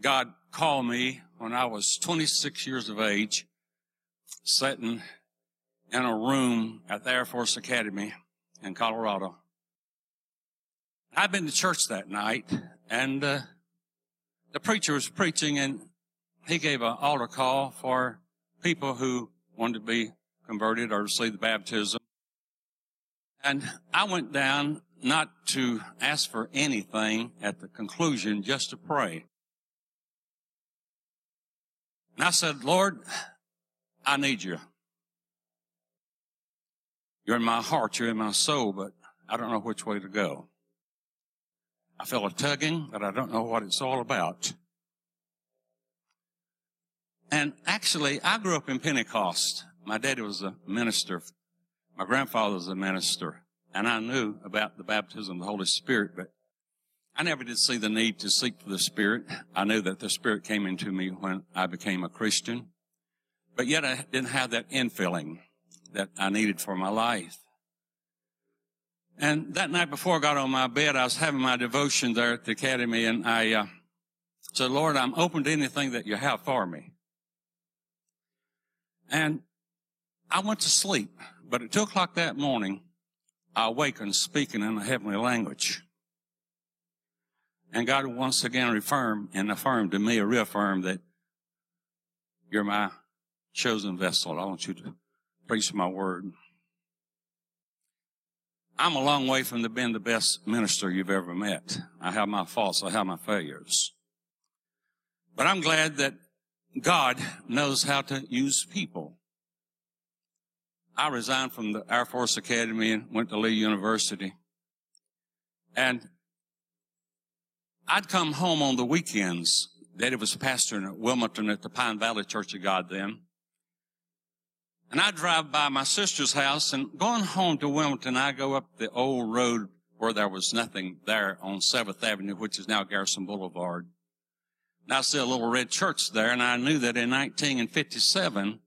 God called me when I was 26 years of age, sitting in a room at the Air Force Academy in Colorado. I'd been to church that night, and the preacher was preaching, and he gave an altar call for people who wanted to be converted or receive the baptism. And I went down not to ask for anything at the conclusion, just to pray. And I said, Lord, I need you. You're in my heart, you're in my soul, but I don't know which way to go. I feel a tugging, but I don't know what it's all about. And actually, I grew up in Pentecost. My daddy was a minister. My grandfather was a minister. And I knew about the baptism of the Holy Spirit, but I never did see the need to seek for the Spirit. I knew that the Spirit came into me when I became a Christian. But yet I didn't have that infilling that I needed for my life. And that night before I got on my bed, I was having my devotion there at the academy, and I said, Lord, I'm open to anything that you have for me. And I went to sleep, but at 2 o'clock that morning, I awakened speaking in a heavenly language. And God once again reaffirmed to me, reaffirmed that you're my chosen vessel. I want you to preach my word. I'm a long way from being the best minister you've ever met. I have my faults. I have my failures. But I'm glad that God knows how to use people. I resigned from the Air Force Academy and went to Lee University. And I'd come home on the weekends. Daddy was pastoring at Wilmington at the Pine Valley Church of God then. And I'd drive by my sister's house, and going home to Wilmington, I go up the old road where there was nothing there on 7th Avenue, which is now Garrison Boulevard. And I see a little red church there, and I knew that in 1957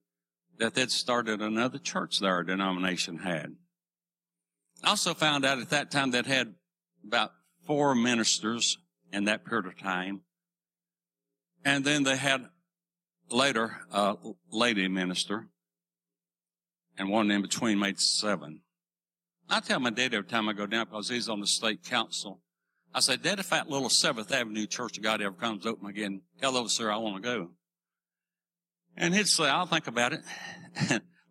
that they'd started another church there, our denomination had. I also found out at that time that had about 4 ministers in that period of time. And then they had later a lady minister, and one in between made 7. I tell my dad every time I go down, because he's on the state council, I say, Dad, if that little 7th Avenue Church of God ever comes open again, tell those, sir, I want to go. And he'd say, I'll think about it.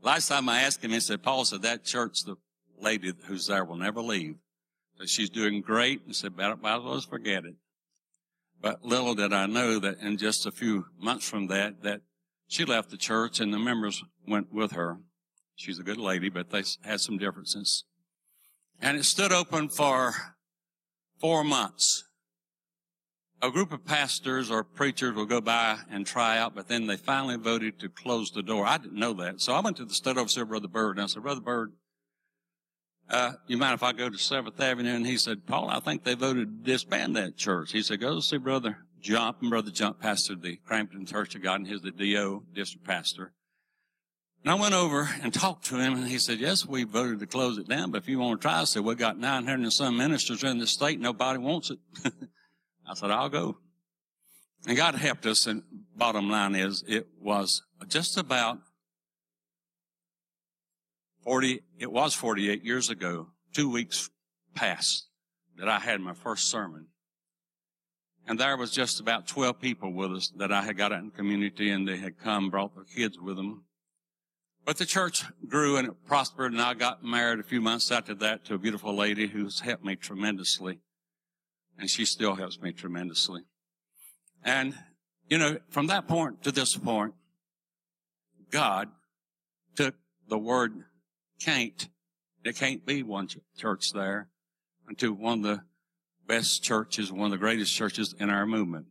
Last time I asked him, he said, Paul said, that church, the lady who's there will never leave. So she's doing great. And said, might as well forget it. But little did I know that in just a few months from that she left the church and the members went with her. She's a good lady, but they had some differences. And it stood open for 4 months. A group of pastors or preachers will go by and try out, but then they finally voted to close the door. I didn't know that. So I went to the stud officer, Brother Bird, and I said, Brother Bird, you mind if I go to 7th Avenue? And he said, Paul, I think they voted to disband that church. He said, go see Brother Jump. And Brother Jump pastored the Crampton Church of God, and he's the DO, district pastor. And I went over and talked to him, and he said, yes, we voted to close it down, but if you want to try, I said, we got 900 and some ministers in the state, nobody wants it. I said, I'll go. And God helped us, and bottom line is, it was just about 48 years ago, 2 weeks past, that I had my first sermon. And there was just about 12 people with us that I had got out in the community, and they had come, brought their kids with them. But the church grew and it prospered, and I got married a few months after that to a beautiful lady who's helped me tremendously. And she still helps me tremendously. And, from that point to this point, God took the word can't, there can't be one church there, into one of the best churches, one of the greatest churches in our movement.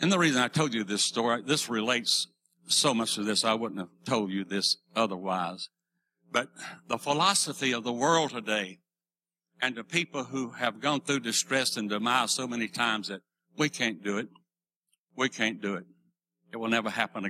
And the reason I told you this story, this relates so much to this, I wouldn't have told you this otherwise. But the philosophy of the world today, and the people who have gone through distress and demise so many times that we can't do it. We can't do it. It will never happen again.